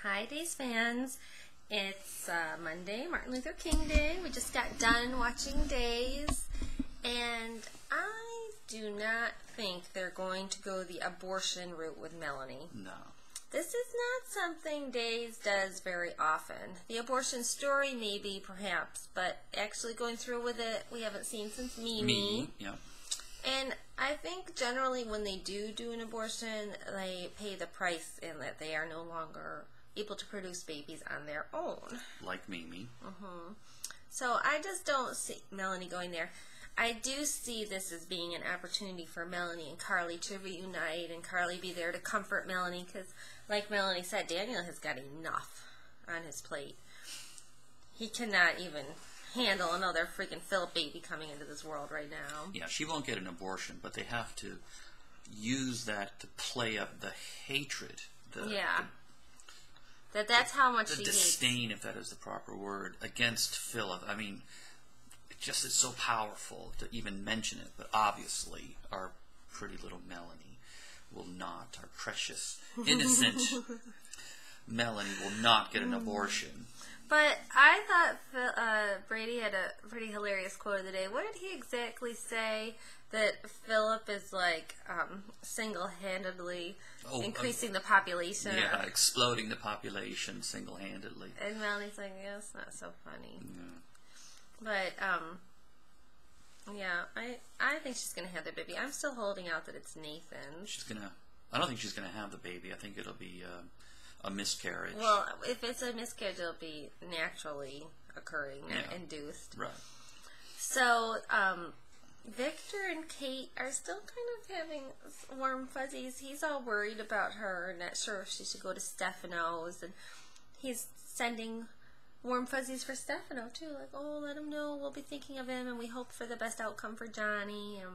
Hi, Days fans. It's Monday, Martin Luther King Day. We just got done watching Days, and I do not think they're going to go the abortion route with Melanie. No. This is not something Days does very often. The abortion story, maybe, perhaps, but actually going through with it, we haven't seen since Mimi. Yeah. And I think generally when they do an abortion, they pay the price in that they are no longer able to produce babies on their own. Like Mimi. So I just don't see Melanie going there. I do see this as being an opportunity for Melanie and Carly to reunite, and Carly be there to comfort Melanie, because like Melanie said, Daniel has got enough on his plate. He cannot even handle another freaking Philip baby coming into this world right now. Yeah, she won't get an abortion, but they have to use that to play up the hatred. That's how much the she disdain, hates. if that is the proper word, against Philip. I mean, it just is so powerful to even mention it. But obviously, our pretty little Melanie will not. Our precious, innocent Melanie will not get an abortion. But I thought Brady had a pretty hilarious quote of the day. What did he exactly say? That Philip is like single-handedly increasing the population. Yeah, exploding the population single-handedly. And Melanie's like, yeah, it's not so funny. Yeah. But, yeah, I think she's going to have the baby. I'm still holding out that it's Nathan. I don't think she's gonna have the baby. I think it'll be a miscarriage. Well, if it's a miscarriage, it'll be naturally occurring, not induced. Right. So, Victor and Kate are still kind of having warm fuzzies. He's all worried about her, not sure if she should go to Stefano's, and he's sending warm fuzzies for Stefano too, like, oh, let him know we'll be thinking of him and we hope for the best outcome for Johnny. I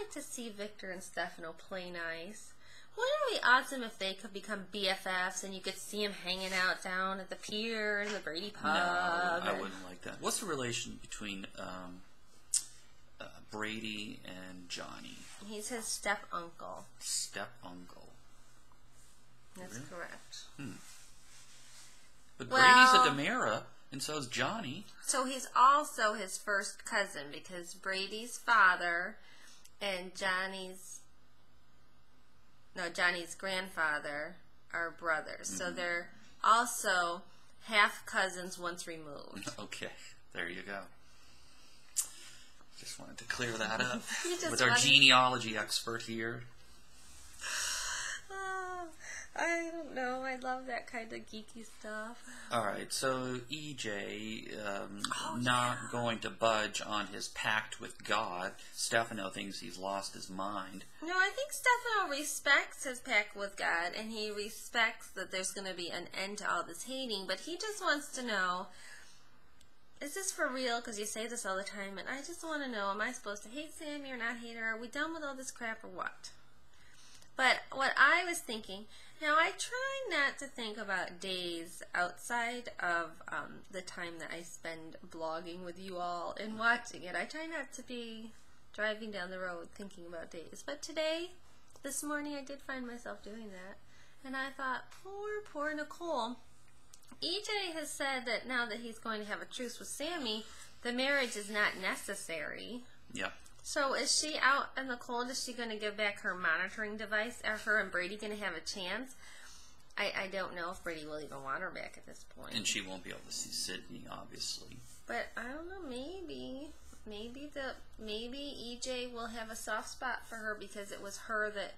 like to see Victor and Stefano play nice. Wouldn't it be awesome if they could become BFFs and you could see them hanging out down at the pier and the Brady pub? No, I wouldn't like that. What's the relation between Brady and Johnny? He's his step-uncle. Step-uncle. That's Really? correct. But Well, Brady's a DeMera, and so is Johnny. So he's also his first cousin, because Brady's father and Johnny's grandfather are brothers. So they're also half cousins once removed. Okay, there you go. Just wanted to clear that up with our wanted... genealogy expert here. I don't know. I love that kind of geeky stuff. All right, so EJ not going to budge on his pact with God. Stefano thinks he's lost his mind. No, I think Stefano respects his pact with God, and he respects that there's going to be an end to all this hating, but he just wants to know, is this for real? Because you say this all the time, and I just want to know, am I supposed to hate Sammy or not hate her? Are we done with all this crap or what? But what I was thinking, now I try not to think about Days outside of the time that I spend blogging with you all and watching it. I try not to be driving down the road thinking about Days. But this morning, I did find myself doing that. And I thought, poor Nicole. EJ has said that now that he's going to have a truce with Sammy, the marriage is not necessary. Yeah. So is she out in the cold? Is she going to give back her monitoring device? Are her and Brady going to have a chance? I don't know if Brady will even want her back at this point. And she won't be able to see Sydney, obviously. But I don't know, maybe EJ will have a soft spot for her because it was her that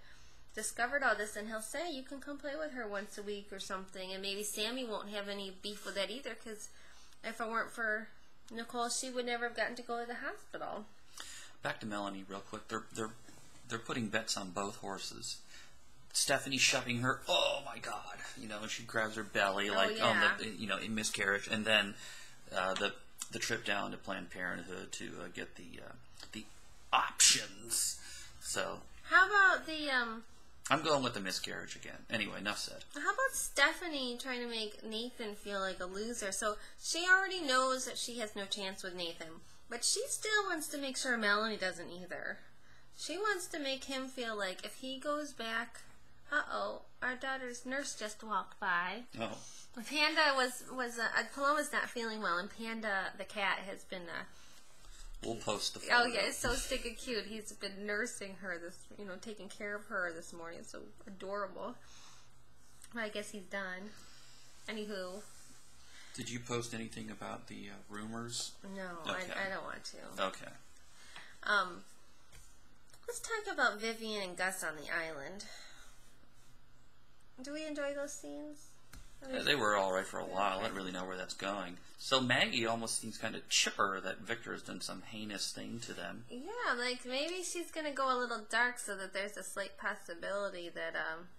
discovered all this, and he'll say you can come play with her once a week or something, and maybe Sammy won't have any beef with that either, because if it weren't for Nicole, she would never have gotten to go to the hospital. Back to Melanie real quick. They're putting bets on both horses. Stephanie's shoving her. Oh my God! And she grabs her belly in miscarriage, and then the trip down to Planned Parenthood to get the options. So how about the I'm going with the miscarriage again. Anyway, enough said. How about Stephanie trying to make Nathan feel like a loser? So she already knows that she has no chance with Nathan. But she still wants to make sure Melanie doesn't either. She wants to make him feel like if he goes back Uh-oh, our daughter's nurse just walked by. Oh. Panda Paloma's not feeling well, and Panda, the cat, has been, we'll post the photo. Oh, yeah, it's so stinking cute. He's been nursing her taking care of her this morning. It's so adorable. Well, I guess he's done. Anywho. Did you post anything about the rumors? No, okay. I don't want to. Okay. Let's talk about Vivian and Gus on the island. Do we enjoy those scenes? They were all right for a while. I don't really know where that's going. So Maggie almost seems kind of chipper that Victor has done some heinous thing to them. Yeah, like maybe she's going to go a little dark so that there's a slight possibility that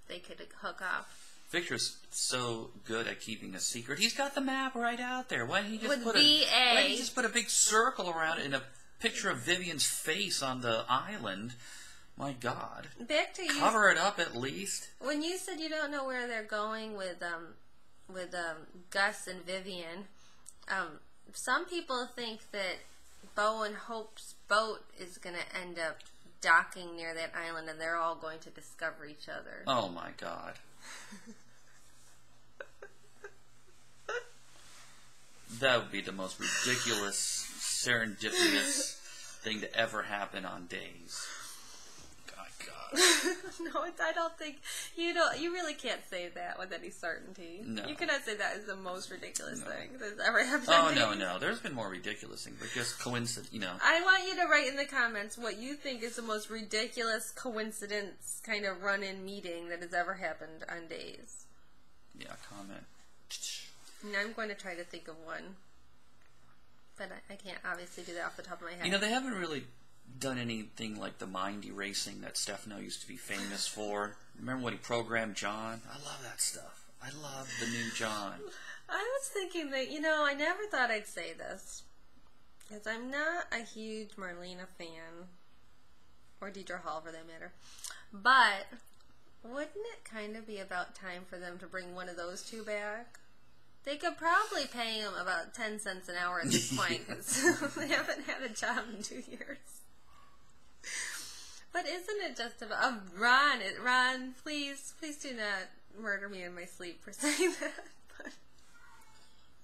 they could hook up. Victor's so good at keeping a secret. He's got the map right out there. Why didn't he just put a big circle around it and a picture of Vivian's face on the island? My God. Back to you. Cover it up at least. When you said you don't know where they're going with Gus and Vivian, some people think that Bo and Hope's boat is going to end up docking near that island, and they're all going to discover each other. Oh my God. That would be the most ridiculous, serendipitous thing to ever happen on Days. My God. No, I don't think you really can't say that with any certainty. No. You cannot say that is the most ridiculous thing that's ever happened. Oh no. There's been more ridiculous things, but just coincidence. I want you to write in the comments what you think is the most ridiculous coincidence kind of run-in meeting that has ever happened on Days. Yeah, comment. And I'm going to try to think of one, but I can't obviously do that off the top of my head. They haven't really done anything like the mind erasing that Stefano used to be famous for. Remember when he programmed John? I love that stuff. I love the new John. I was thinking that, I never thought I'd say this, because I'm not a huge Marlena fan, or Deidre Hall for that matter, but wouldn't it kind of be about time for them to bring one of those two back? They could probably pay him about 10 cents an hour at this point, because they haven't had a job in 2 years. But isn't it just about... Ron, please do not murder me in my sleep for saying that.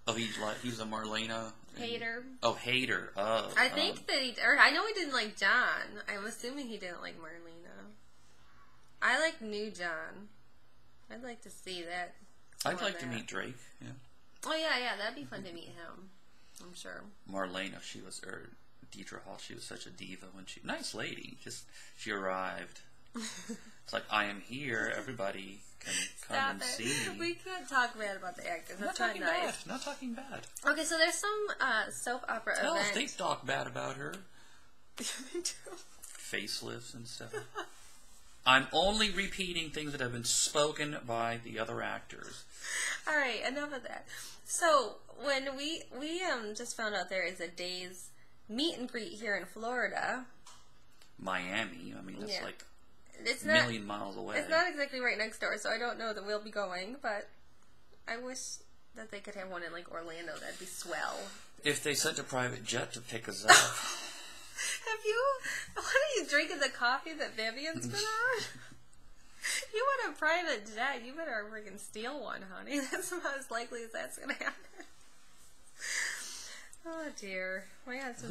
Oh, he's a Marlena hater. Oh, hater. Oh, I think that I know he didn't like John. I'm assuming he didn't like Marlena. I like new John. I'd like to see that. I'd like to meet Drake. Yeah. Oh yeah, that'd be fun to meet him. I'm sure. Marlena, Deidre Hall, she was such a diva when nice lady. She arrived. It's like, I am here. Everybody can come and see me. We can't talk bad about the actors. That's not talking nice. bad. Not talking bad. Okay, so there's some soap opera event. They talk bad about her. They do. Facelifts and stuff. I'm only repeating things that have been spoken by the other actors. All right, enough of that. So when we just found out there is a Days meet and greet here in Florida. Miami. I mean, that's like it's a million miles away. It's not exactly right next door, so I don't know that we'll be going, but I wish that they could have one in like Orlando. That'd be swell. If they sent a private jet to pick us up. What are you drinking, the coffee that Vivian's been on? You want a private jet, you better freaking steal one, honey. That's about as likely as that's going to happen. Oh, dear. My husband's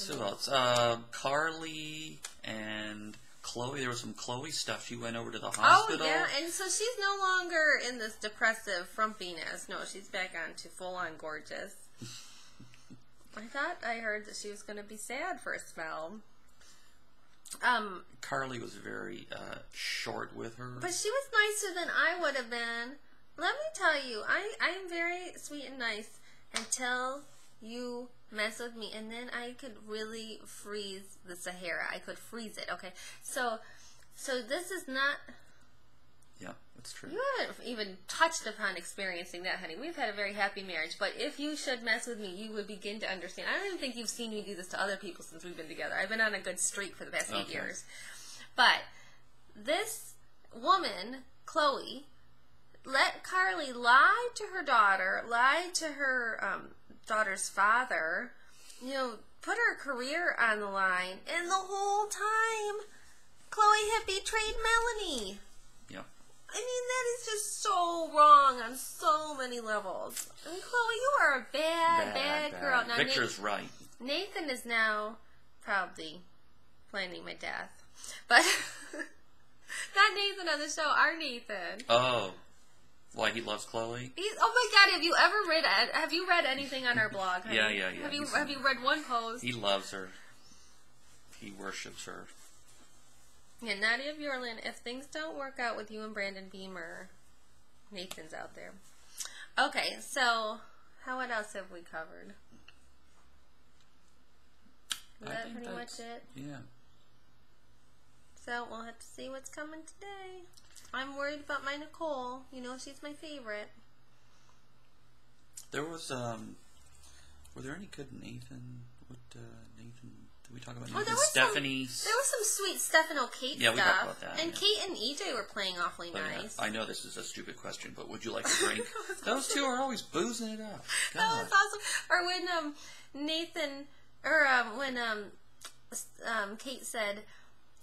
Who else? Carly and Chloe. There was some Chloe stuff. She went over to the hospital. Oh, yeah, and so she's no longer in this depressive frumpiness. No, she's back on to full-on gorgeous. I thought I heard that she was going to be sad for a spell. Carly was very short with her. But she was nicer than I would have been. Let me tell you, I'm very sweet and nice until you mess with me, and then I could really freeze the Sahara. I could freeze it, okay? So this is not... Yeah, that's true. You haven't even touched upon experiencing that, honey. We've had a very happy marriage, but if you should mess with me, you would begin to understand. I don't even think you've seen me do this to other people since we've been together. I've been on a good streak for the past 8 years. But this woman, Chloe, let Carly lie to her daughter, lie to her daughter's father, put her career on the line, and the whole time, Chloe had betrayed Melanie. Yeah. I mean, that is just so wrong on so many levels. And Chloe, you are a bad girl. Now, Victor's right. Nathan is now probably planning my death. But not Nathan on the show, our Nathan. Oh. Why, he loves Chloe? Oh my God, have you read anything on our blog, honey? Yeah. Have you read one post? He loves her. He worships her. Yeah, Nadia Bjorlin, if things don't work out with you and Brandon Beamer, Nathan's out there. Okay, so what else have we covered? Is that pretty much it? Yeah. So we'll have to see what's coming today. I'm worried about my Nicole. You know, she's my favorite. There was, were there any good Nathan? Nathan? Did we talk about Nathan? Stephanie? There was some sweet Stefano-Kate stuff. Yeah, we talked about that. And Kate and EJ were playing awfully nice. Yeah, I know this is a stupid question, but would you like a drink? Those two are always boozing it up. God. That was awesome. Or when Nathan, or when Kate said,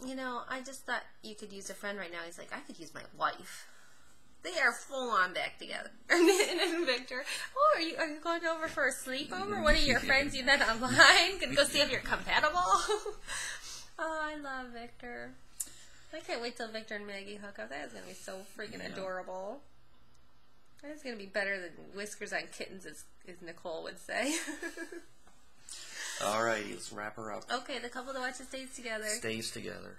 you know, I just thought you could use a friend right now. He's like, I could use my wife. They are full on back together. And Victor, oh, are you going over for a sleepover? One of your friends you met online? Gonna go see if you're compatible? Oh, I love Victor. I can't wait till Victor and Maggie hook up. That is gonna be so freaking adorable. That is gonna be better than Whiskers on Kittens, as Nicole would say. Alrighty, let's wrap her up. Okay, the couple that watches stays together. Stays together.